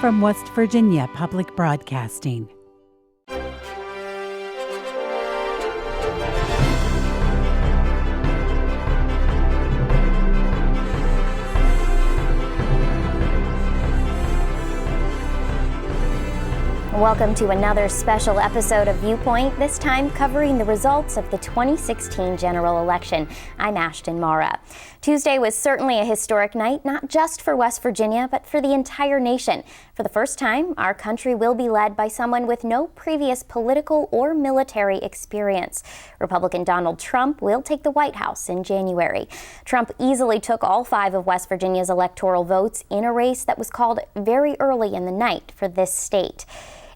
from West Virginia Public Broadcasting. Welcome to another special episode of Viewpoint, this time covering the results of the 2016 general election. I'm Ashton Marra. Tuesday was certainly a historic night, not just for West Virginia, but for the entire nation. For the first time, our country will be led by someone with no previous political or military experience. Republican Donald Trump will take the White House in January. Trump easily took all 5 of West Virginia's electoral votes in a race that was called very early in the night for this state.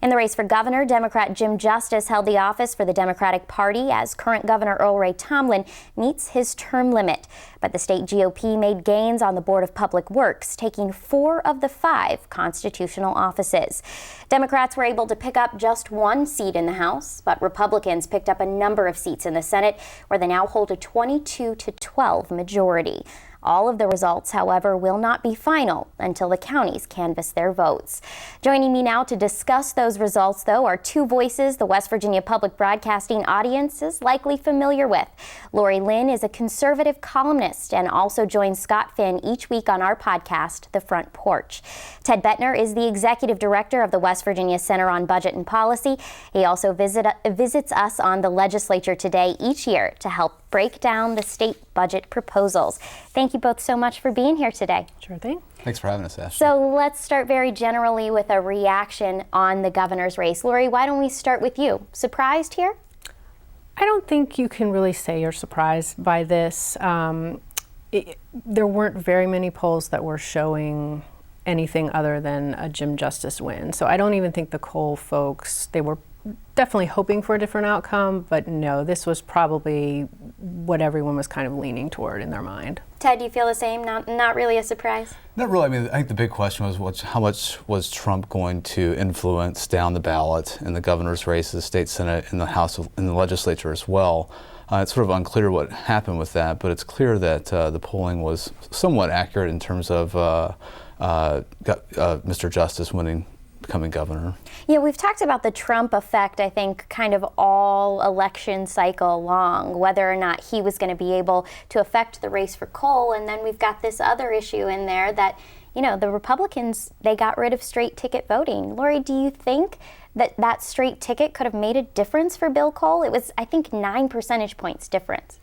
In the race for governor, Democrat Jim Justice held the office for the Democratic Party as current Governor Earl Ray Tomblin meets his term limit. But the state GOP made gains on the Board of Public Works, taking 4 of the 5 constitutional offices. Democrats were able to pick up just 1 seat in the House, but Republicans picked up a number of seats in the Senate, where they now hold a 22-12 majority. All of the results, however, will not be final until the counties canvass their votes. Joining me now to discuss those results, though, are 2 voices the West Virginia Public Broadcasting audience is likely familiar with. Lori Lynn is a conservative columnist and also joins Scott Finn each week on our podcast, The Front Porch. Ted Bettner is the executive director of the West Virginia Center on Budget and Policy. He also visits us on the legislature today each year to help break down the state budget proposals. Thank you both so much for being here today. Sure thing. Thanks for having us, Ash. So let's start very generally with a reaction on the governor's race. Lori, why don't we start with you? Surprised here? I don't think you can really say you're surprised by this. There weren't very many polls that were showing anything other than a Jim Justice win. So I don't even think the Cole folks, they were definitely hoping for a different outcome, but no, this was probably what everyone was kind of leaning toward in their mind. Ted, do you feel the same? Not really a surprise? Not really. I mean, I think the big question was how much was Trump going to influence down the ballot in the governor's race, the state senate, in the House, in the legislature as well. It's sort of unclear what happened with that, but it's clear that the polling was somewhat accurate in terms of Mr. Justice becoming governor. Yeah, we've talked about the Trump effect, I think, kind of all election cycle long, whether or not he was going to be able to affect the race for Cole. And then we've got this other issue in there that, you know, the Republicans, they got rid of straight ticket voting. Lori, do you think that straight ticket could have made a difference for Bill Cole? It was, I think, 9 percentage points difference.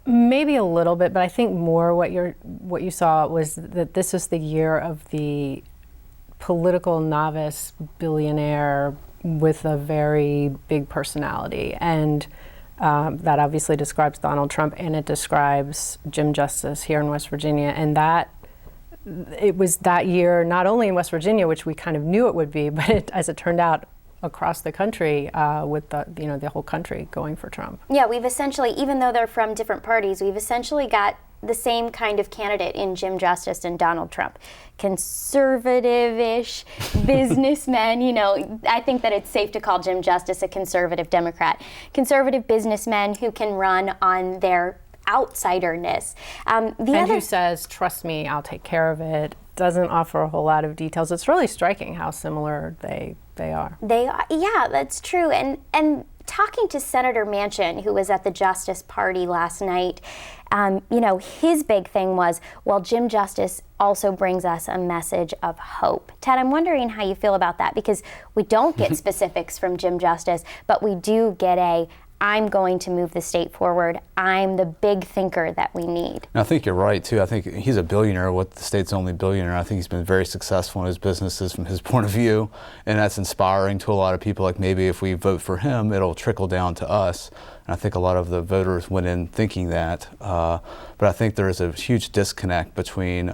Maybe a little bit, but I think more what you saw was that this is the year of the political novice billionaire with a very big personality, and that obviously describes Donald Trump, and it describes Jim Justice here in West Virginia, and that it was that year not only in West Virginia, which we kind of knew it would be, but as it turned out, across the country, with the whole country going for Trump. Yeah, we've essentially, even though they're from different parties, we've essentially got the same kind of candidate in Jim Justice and Donald Trump. Conservative-ish businessmen, you know, I think that it's safe to call Jim Justice a conservative Democrat. Conservative businessmen who can run on their outsiderness. Who says, trust me, I'll take care of it, doesn't offer a whole lot of details. It's really striking how similar they are. They are, yeah, that's true. And talking to Senator Manchin, who was at the Justice Party last night, you know, his big thing was, well, Jim Justice also brings us a message of hope. Ted, I'm wondering how you feel about that, because we don't get specifics from Jim Justice, but we do get I'm going to move the state forward. I'm the big thinker that we need. And I think you're right, too. I think he's a billionaire, what the state's only billionaire. I think he's been very successful in his businesses from his point of view, and that's inspiring to a lot of people. Like, maybe if we vote for him, it'll trickle down to us. And I think a lot of the voters went in thinking that. But I think there is a huge disconnect between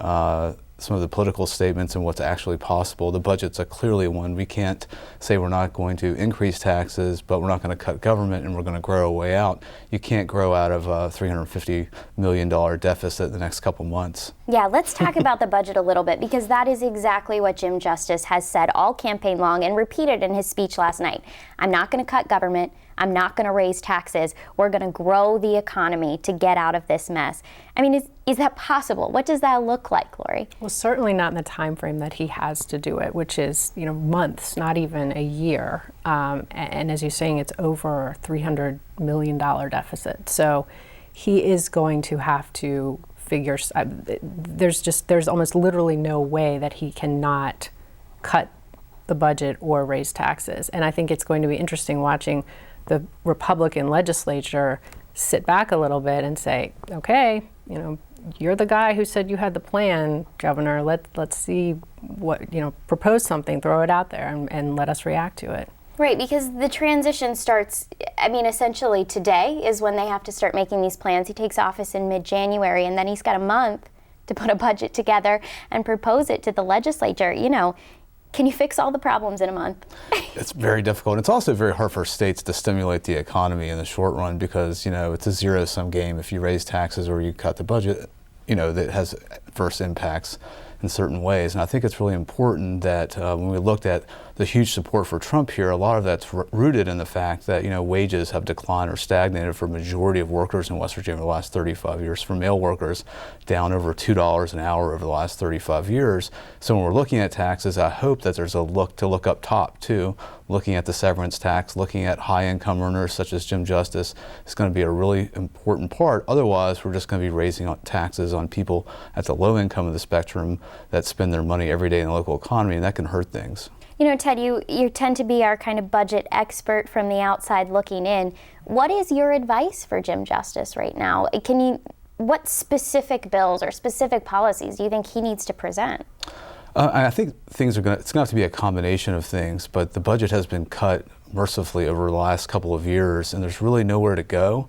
some of the political statements and what's actually possible. The budget's a clearly one. We can't say we're not going to increase taxes, but we're not going to cut government and we're going to grow a way out. You can't grow out of a $350 million deficit the next couple months. Yeah, let's talk about the budget a little bit, because that is exactly what Jim Justice has said all campaign long and repeated in his speech last night. I'm not going to cut government. I'm not going to raise taxes. We're going to grow the economy to get out of this mess. I mean, is that possible? What does that look like, Lori? Well, certainly not in the time frame that he has to do it, which is, months, not even a year. And as you're saying, it's over $300 million deficit. So he is going to have to figure, there's almost literally no way that he cannot cut the budget or raise taxes. And I think it's going to be interesting watching the Republican legislature sit back a little bit and say, okay, you're the guy who said you had the plan, Governor. Let's see what, propose something, throw it out there, and let us react to it. Right, because the transition starts, essentially today is when they have to start making these plans. He takes office in mid-January, and then he's got a month to put a budget together and propose it to the legislature. Can you fix all the problems in a month? It's very difficult. It's also very hard for states to stimulate the economy in the short run because, it's a zero-sum game. If you raise taxes or you cut the budget, that has adverse impacts in certain ways. And I think it's really important that when we looked at the huge support for Trump here, a lot of that's rooted in the fact that, wages have declined or stagnated for a majority of workers in West Virginia over the last 35 years. For male workers, down over $2 an hour over the last 35 years. So when we're looking at taxes, I hope that there's a look up top too, looking at the severance tax, looking at high income earners such as Jim Justice is going to be a really important part. Otherwise, we're just going to be raising taxes on people at the low income of the spectrum that spend their money every day in the local economy, and that can hurt things. Ted, you tend to be our kind of budget expert from the outside looking in. What is your advice for Jim Justice right now? What specific bills or specific policies do you think he needs to present? I think it's going to have to be a combination of things, but the budget has been cut mercifully over the last couple of years, and there's really nowhere to go.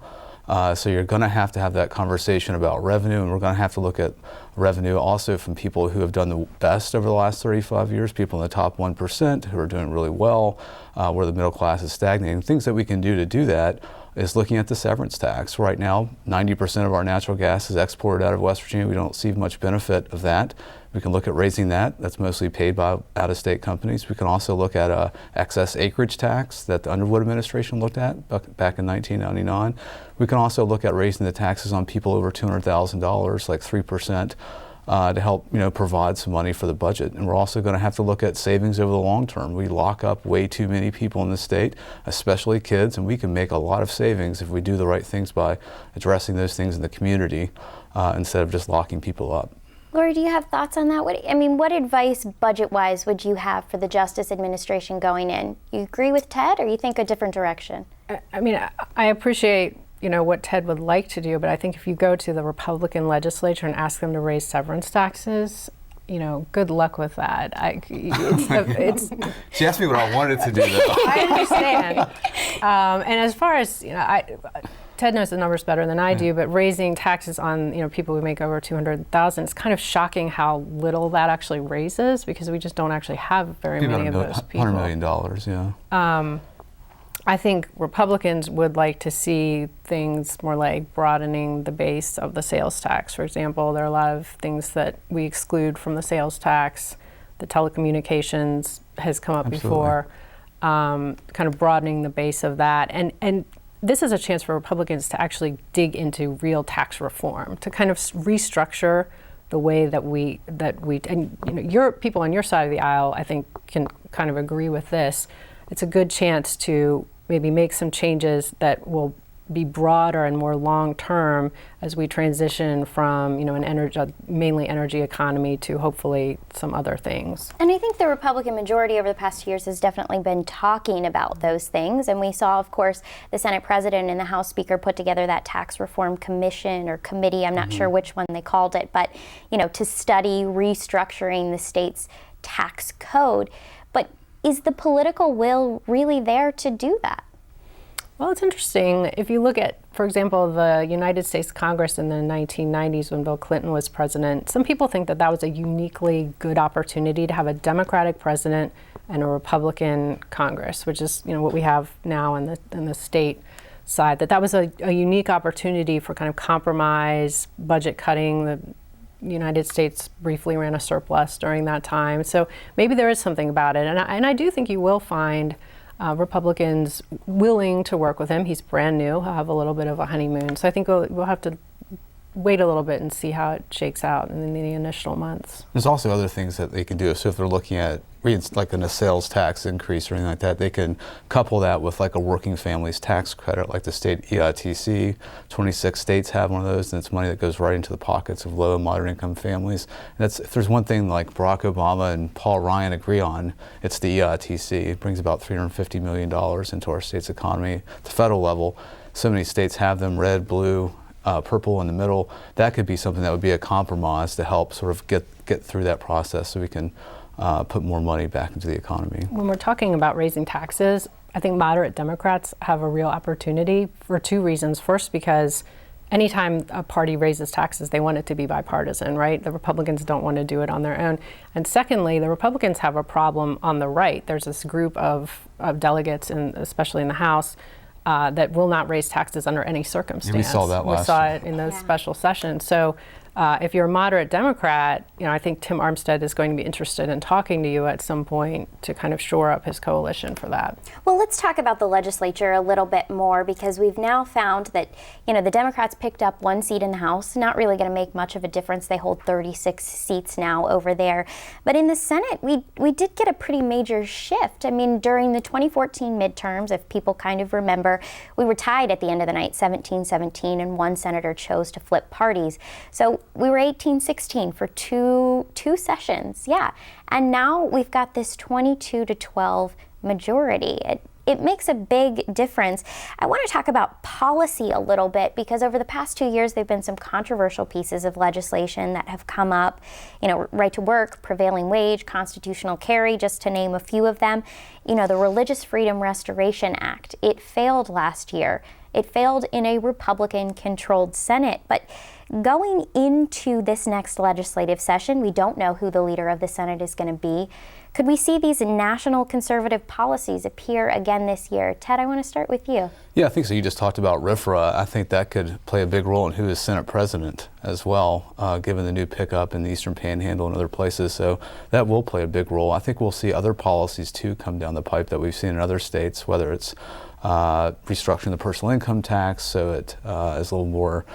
So you're going to have that conversation about revenue, and we're going to have to look at revenue also from people who have done the best over the last 35 years, people in the top 1% who are doing really well, where the middle class is stagnating. Things that we can do to do that is looking at the severance tax. Right now, 90% of our natural gas is exported out of West Virginia. We don't see much benefit of that. We can look at raising that. That's mostly paid by out-of-state companies. We can also look at a excess acreage tax that the Underwood administration looked at back in 1999. We can also look at raising the taxes on people over $200,000, like 3%, to help provide some money for the budget. And we're also going to have to look at savings over the long term. We lock up way too many people in the state, especially kids, and we can make a lot of savings if we do the right things by addressing those things in the community instead of just locking people up. Lori, do you have thoughts on that? What advice budget-wise would you have for the Justice administration going in? You agree with Ted, or you think a different direction? I appreciate what Ted would like to do, but I think if you go to the Republican legislature and ask them to raise severance taxes, good luck with that. She asked me what I wanted to do, though. I understand. And as far as Ted knows the numbers better than I do, but raising taxes on people who make over $200,000, it's kind of shocking how little that actually raises because we just don't actually have very many of those people. $100 million, yeah. I think Republicans would like to see things more like broadening the base of the sales tax. For example, there are a lot of things that we exclude from the sales tax. The telecommunications has come up Absolutely. Before, kind of broadening the base of that. And this is a chance for Republicans to actually dig into real tax reform, to kind of restructure the way that we and your people on your side of the aisle, I think, can kind of agree with this. It's a good chance to maybe make some changes that will be broader and more long-term as we transition from, an mainly energy economy to hopefully some other things. And I think the Republican majority over the past 2 years has definitely been talking about those things. And we saw, of course, the Senate President and the House Speaker put together that tax reform commission or committee. I'm not sure which one they called it, but, to study restructuring the state's tax code. But is the political will really there to do that? Well, it's interesting. If you look at, for example, the United States Congress in the 1990s when Bill Clinton was president, some people think that was a uniquely good opportunity to have a Democratic president and a Republican Congress, which is what we have now in the state side. That was a unique opportunity for kind of compromise, budget cutting. The United States briefly ran a surplus during that time. So maybe there is something about it. And I do think you will find Republicans willing to work with him. He's brand new. He'll have a little bit of a honeymoon. So I think we'll have to wait a little bit and see how it shakes out in the initial months. There's also other things that they can do. So if they're looking at like a sales tax increase or anything like that, they can couple that with like a working families tax credit, like the state EITC. 26 states have one of those, and it's money that goes right into the pockets of low and moderate income families. And if there's one thing like Barack Obama and Paul Ryan agree on, it's the EITC. It brings about $350 million into our state's economy at the federal level. So many states have them, red, blue, purple in the middle. That could be something that would be a compromise to help sort of get through that process so we can put more money back into the economy. When we're talking about raising taxes, I think moderate Democrats have a real opportunity for two reasons. First, because anytime a party raises taxes, they want it to be bipartisan, right? The Republicans don't want to do it on their own. And secondly, the Republicans have a problem on the right. There's this group of delegates, especially in the House, that will not raise taxes under any circumstance. We saw that last We saw year. it in the special session. So if you're a moderate Democrat, I think Tim Armstead is going to be interested in talking to you at some point to kind of shore up his coalition for that. Well, let's talk about the legislature a little bit more, because we've now found that, the Democrats picked up one seat in the House, not really going to make much of a difference. They hold 36 seats now over there. But in the Senate, we did get a pretty major shift. I mean, during the 2014 midterms, if people kind of remember, we were tied at the end of the night, 17-17, and one senator chose to flip parties. So we were 18-16 for two sessions, yeah. And now we've got this 22-12 majority. It makes a big difference. I want to talk about policy a little bit, because over the past 2 years, there have been some controversial pieces of legislation that have come up. Right to work, prevailing wage, constitutional carry, just to name a few of them. The Religious Freedom Restoration Act, it failed last year. It failed in a Republican-controlled Senate, but going into this next legislative session, we don't know who the leader of the Senate is going to be. Could we see these national conservative policies appear again this year? Ted, I want to start with you. Yeah, I think so. You just talked about RFRA. I think that could play a big role in who is Senate president as well, given the new pickup in the Eastern Panhandle and other places. So that will play a big role. I think we'll see other policies too come down the pipe that we've seen in other states, whether it's restructuring the personal income tax so it is a little more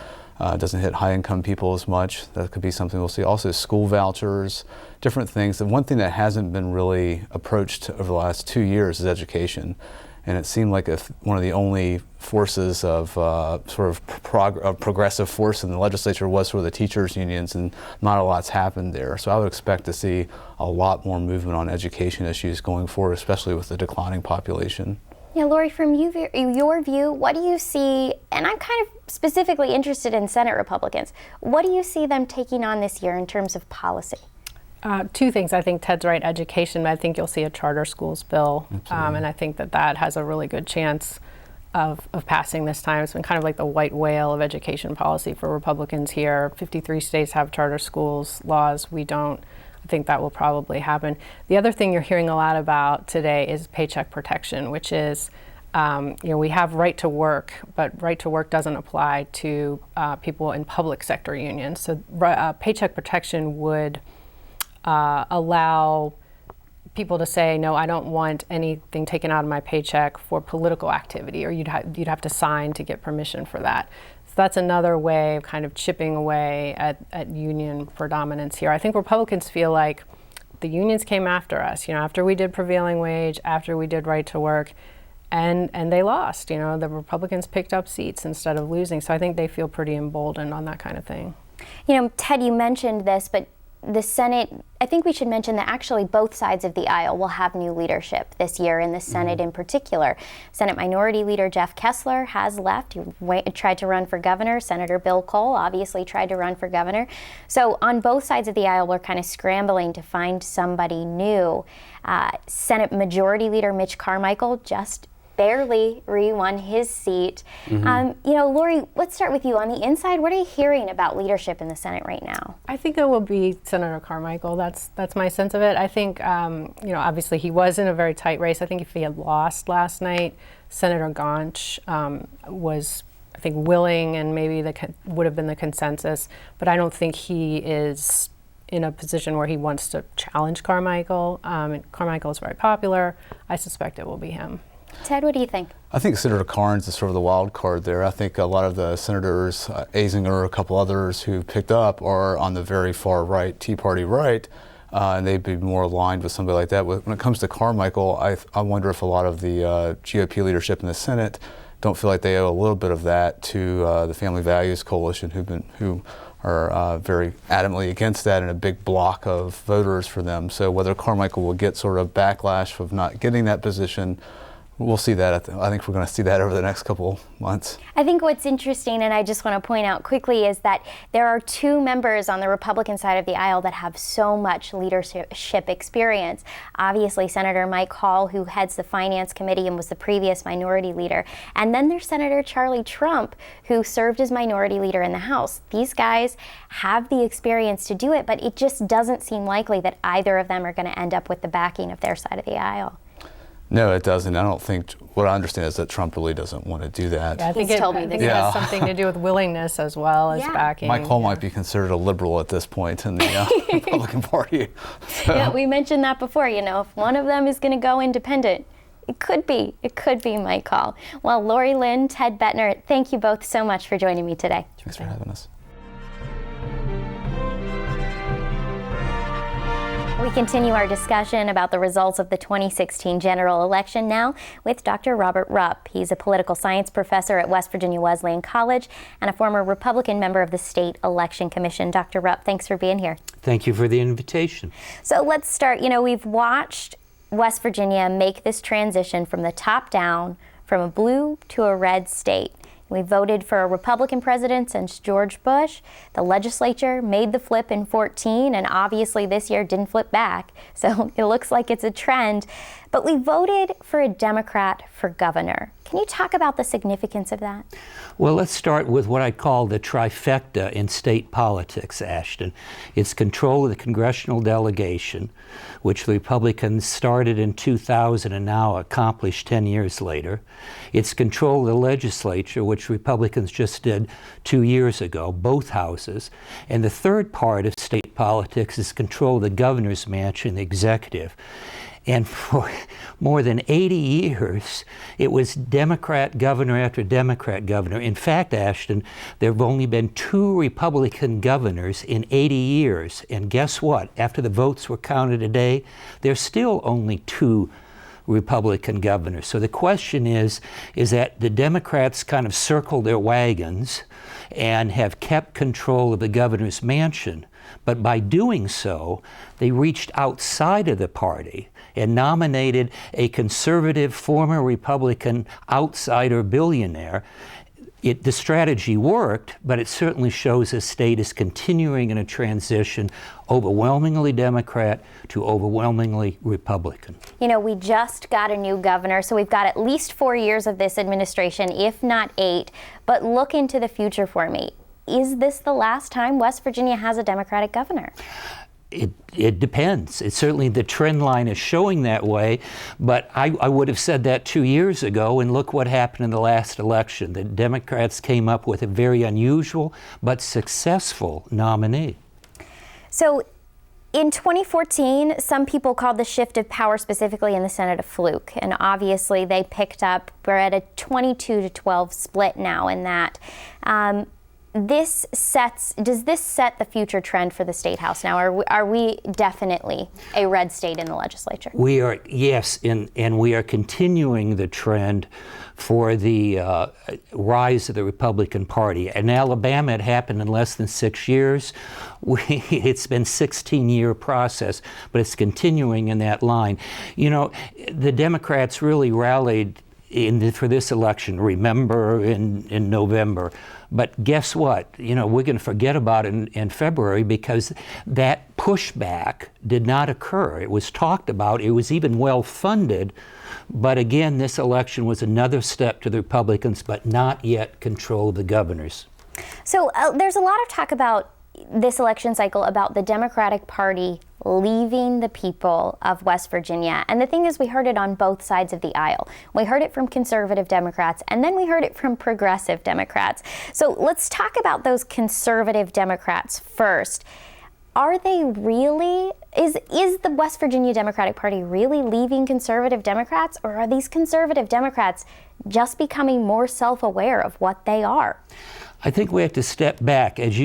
doesn't hit high-income people as much. That could be something we'll see. Also, school vouchers, different things. The one thing that hasn't been really approached over the last 2 years is education. And it seemed like one of the only forces of progressive force in the legislature was sort of the teachers' unions, and not a lot's happened there. So I would expect to see a lot more movement on education issues going forward, especially with the declining population. Yeah, Lori, from your view, what do you see, and I'm kind of specifically interested in Senate Republicans, what do you see them taking on this year in terms of policy? Two things. I think Ted's right, education. I think you'll see a charter schools bill, and I think that has a really good chance of passing this time. It's been kind of like the white whale of education policy for Republicans here. 53 states have charter schools laws. We don't. I think that will probably happen. The other thing you're hearing a lot about today is paycheck protection, which is, we have right to work, but right to work doesn't apply to people in public sector unions. So paycheck protection would allow people to say, no, I don't want anything taken out of my paycheck for political activity, or you'd have to sign to get permission for that. So that's another way of kind of chipping away at union predominance here. I think Republicans feel like the unions came after us, after we did prevailing wage, after we did right to work, and they lost. The Republicans picked up seats instead of losing. So I think they feel pretty emboldened on that kind of thing. Ted, you mentioned this, but the Senate, I think we should mention that actually both sides of the aisle will have new leadership this year, in the Senate in particular. Senate Minority Leader Jeff Kessler has left. He tried to run for governor. Senator Bill Cole obviously tried to run for governor. So on both sides of the aisle, we're kind of scrambling to find somebody new. Senate Majority Leader Mitch Carmichael just barely re-won his seat. Lori, let's start with you. On the inside, what are you hearing about leadership in the Senate right now? I think it will be Senator Carmichael. That's my sense of it. I think, obviously he was in a very tight race. I think if he had lost last night, Senator Gaunch was, I think, willing, and maybe would have been the consensus. But I don't think he is in a position where he wants to challenge Carmichael. Carmichael is very popular. I suspect it will be him. Ted, what do you think? I think Senator Carnes is sort of the wild card there. I think a lot of the senators, Azinger, a couple others who picked up, are on the very far right, Tea Party right, and they'd be more aligned with somebody like that. When it comes to Carmichael, I wonder if a lot of the GOP leadership in the Senate don't feel like they owe a little bit of that to the Family Values Coalition, who are very adamantly against that and a big block of voters for them. So whether Carmichael will get sort of backlash of not getting that position, we'll see that. I think we're going to see that over the next couple months. I think what's interesting, and I just want to point out quickly, is that there are two members on the Republican side of the aisle that have so much leadership experience. Obviously, Senator Mike Hall, who heads the Finance Committee and was the previous minority leader. And then there's Senator Charlie Trump, who served as minority leader in the House. These guys have the experience to do it, but it just doesn't seem likely that either of them are going to end up with the backing of their side of the aisle. No, it doesn't. I don't think, what I understand is that Trump really doesn't want to do that. Yeah, I think it has something to do with willingness as well as backing. Mike Hall might be considered a liberal at this point in the Republican Party. So. Yeah, we mentioned that before. If one of them is going to go independent, it could be Mike Hall. Well, Lori Lynn, Ted Bettner, thank you both so much for joining me today. Thanks for having us. We continue our discussion about the results of the 2016 general election now with Dr. Robert Rupp. He's a political science professor at West Virginia Wesleyan College and a former Republican member of the State Election Commission. Dr. Rupp, thanks for being here. Thank you for the invitation. So let's start. We've watched West Virginia make this transition from the top down, from a blue to a red state. We voted for a Republican president since George Bush. The legislature made the flip in 2014, and obviously this year didn't flip back. So it looks like it's a trend. But we voted for a Democrat for governor. Can you talk about the significance of that? Well, let's start with what I call the trifecta in state politics, Ashton. It's control of the congressional delegation, which the Republicans started in 2000 and now accomplished 10 years later. It's control of the legislature, which Republicans just did 2 years ago, both houses. And the third part of state politics is control of the governor's mansion, the executive. And for more than 80 years, it was Democrat governor after Democrat governor. In fact, Ashton, there have only been 2 Republican governors in 80 years. And guess what? After the votes were counted today, there's still only 2 Republican governors. So the question is that the Democrats kind of circled their wagons and have kept control of the governor's mansion. But by doing so, they reached outside of the party and nominated a conservative former Republican outsider billionaire. The strategy worked, but it certainly shows the state is continuing in a transition overwhelmingly Democrat to overwhelmingly Republican. We just got a new governor, so we've got at least 4 years of this administration, if not 8. But look into the future for me. Is this the last time West Virginia has a Democratic governor? It depends. It's certainly the trend line is showing that way, but I would have said that 2 years ago, and look what happened in the last election. The Democrats came up with a very unusual but successful nominee. So in 2014, some people called the shift of power specifically in the Senate a fluke, and obviously they picked up, we're at a 22-12 split now in that. Does this set the future trend for the State House now? Are we definitely a red state in the legislature? We are, yes, and we are continuing the trend for the rise of the Republican Party. In Alabama, it happened in less than 6 years. It's been a 16-year process, but it's continuing in that line. The Democrats really rallied for this election, remember, in November. But guess what? We're going to forget about it in February because that pushback did not occur. It was talked about. It was even well funded. But again, this election was another step to the Republicans, but not yet control of the governors. So there's a lot of talk about this election cycle about the Democratic Party leaving the people of West Virginia. And the thing is, we heard it on both sides of the aisle. We heard it from conservative Democrats, and then we heard it from progressive Democrats. So let's talk about those conservative Democrats first. Are they really, is the West Virginia Democratic Party really leaving conservative Democrats, or are these conservative Democrats just becoming more self-aware of what they are? I think we have to step back. As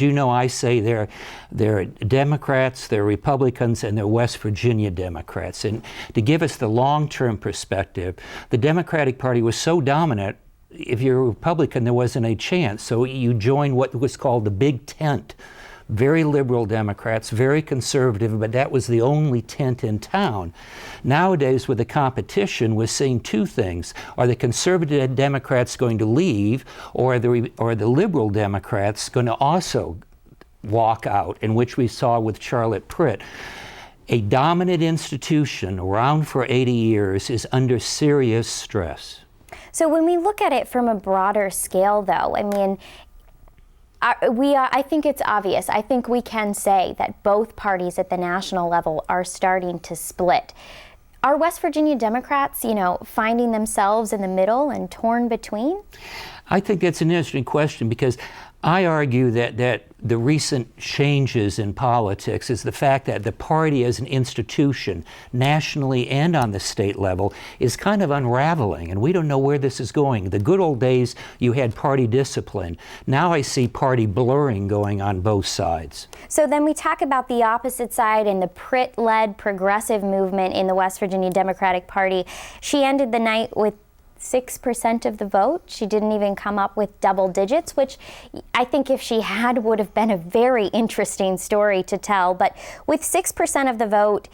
you know, I say they're Democrats, they're Republicans, and they're West Virginia Democrats. And to give us the long-term perspective, the Democratic Party was so dominant, if you're a Republican, there wasn't a chance. So you joined what was called the Big Tent. Very liberal Democrats, very conservative, but that was the only tent in town. Nowadays, with the competition, we're seeing two things. Are the conservative Democrats going to leave, or are the liberal Democrats going to also walk out, in which we saw with Charlotte Pritt? A dominant institution around for 80 years is under serious stress. So when we look at it from a broader scale, though, I mean, I think it's obvious. I think we can say that both parties at the national level are starting to split. Are West Virginia Democrats, finding themselves in the middle and torn between? I think that's an interesting question, because I argue that the recent changes in politics is the fact that the party as an institution, nationally and on the state level, is kind of unraveling, and we don't know where this is going. The good old days, you had party discipline. Now I see party blurring going on both sides. So then we talk about the opposite side and the Pritt-led progressive movement in the West Virginia Democratic Party. She ended the night with 6% of the vote. She didn't even come up with double digits, which I think if she had would have been a very interesting story to tell. But with 6% of the vote,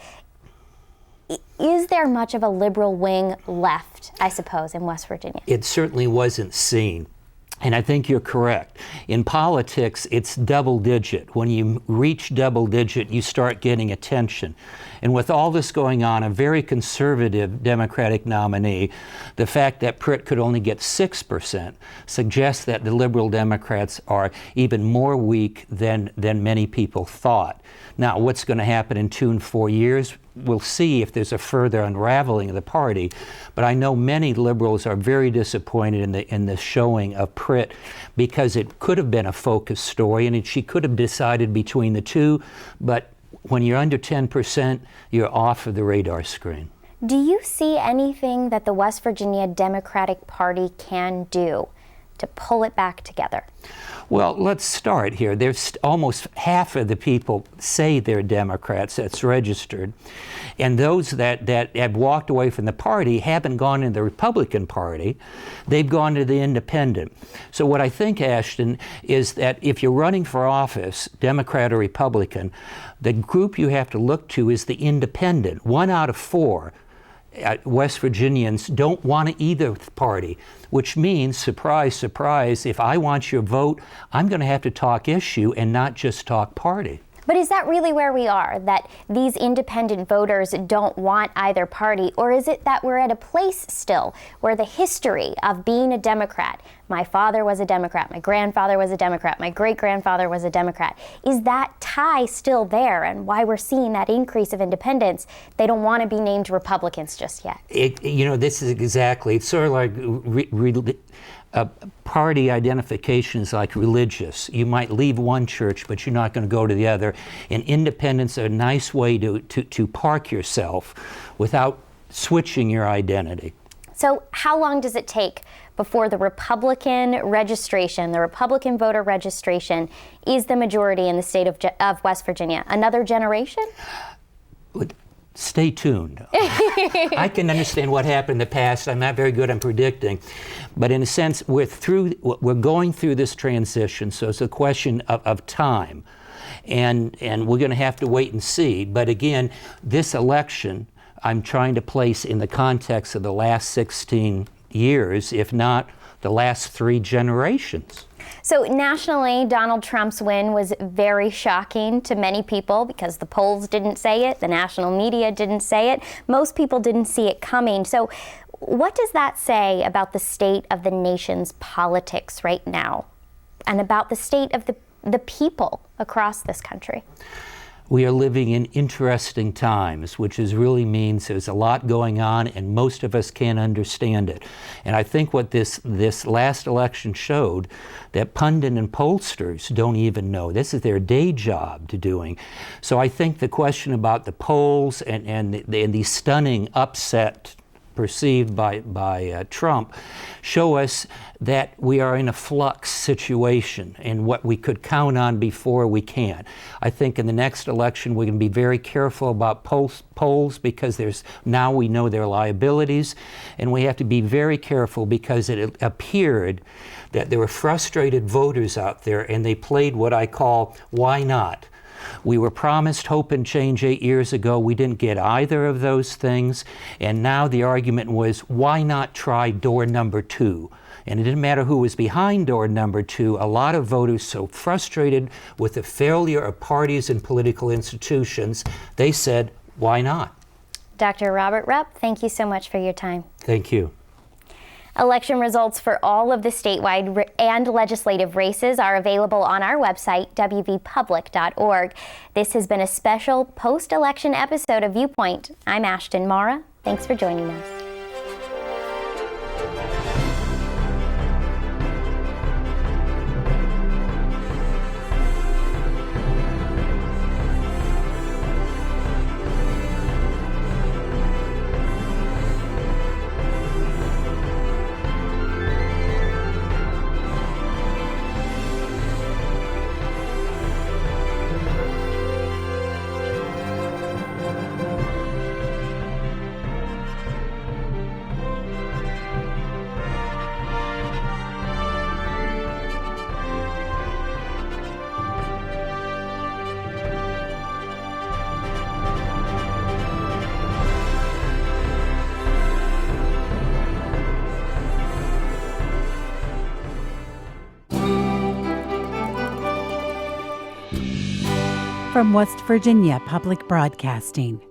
is there much of a liberal wing left, I suppose, in West Virginia? It certainly wasn't seen. And I think you're correct. In politics, it's double digit. When you reach double digit, you start getting attention. And with all this going on, a very conservative Democratic nominee, the fact that Pritt could only get 6% suggests that the liberal Democrats are even more weak than many people thought. Now, what's going to happen in 2 and 4 years? We'll see if there's a further unraveling of the party. But I know many liberals are very disappointed in the showing of Pritt, because it could have been a focus story, and she could have decided between the two. But when you're under 10%, you're off of the radar screen. Do you see anything that the West Virginia Democratic Party can do to pull it back together? Well, let's start here. There's almost half of the people say they're Democrats that's registered. And those that have walked away from the party haven't gone to the Republican Party. They've gone to the Independent. So what I think, Ashton, is that if you're running for office, Democrat or Republican, the group you have to look to is the Independent. 1 out of 4 West Virginians don't want either party, which means, surprise, surprise, if I want your vote, I'm going to have to talk issue and not just talk party. But is that really where we are, that these independent voters don't want either party? Or is it that we're at a place still where the history of being a Democrat, my father was a Democrat, my grandfather was a Democrat, my great-grandfather was a Democrat, is that tie still there? And why we're seeing that increase of independents, they don't want to be named Republicans just yet. This is exactly, it's sort of like party identification is like religious. You might leave one church, but you're not going to go to the other. And independence is a nice way to park yourself without switching your identity. So how long does it take before the Republican registration, the Republican voter registration, is the majority in the state of West Virginia? Another generation? Stay tuned. I can understand what happened in the past. I'm not very good at predicting. But in a sense, we're going through this transition, so it's a question of time. And we're going to have to wait and see. But again, this election, I'm trying to place in the context of the last 16 years, if not the last 3 generations. So nationally, Donald Trump's win was very shocking to many people because the polls didn't say it, the national media didn't say it, most people didn't see it coming. So what does that say about the state of the nation's politics right now and about the state of the people across this country? We are living in interesting times, which really means there's a lot going on and most of us can't understand it. And I think what this last election showed, that pundit and pollsters don't even know. This is their day job to doing. So I think the question about the polls and the stunning upset perceived by Trump show us that we are in a flux situation, and what we could count on before we can't. I think in the next election we're going to be very careful about polls because now we know their liabilities, and we have to be very careful because it appeared that there were frustrated voters out there and they played what I call why not. We were promised hope and change 8 years ago. We didn't get either of those things. And now the argument was, why not try door number 2? And it didn't matter who was behind door number 2. A lot of voters so frustrated with the failure of parties and political institutions, they said, why not? Dr. Robert Rupp, thank you so much for your time. Thank you. Election results for all of the statewide and legislative races are available on our website, wvpublic.org. This has been a special post-election episode of Viewpoint. I'm Ashton Marra. Thanks for joining us. From West Virginia Public Broadcasting.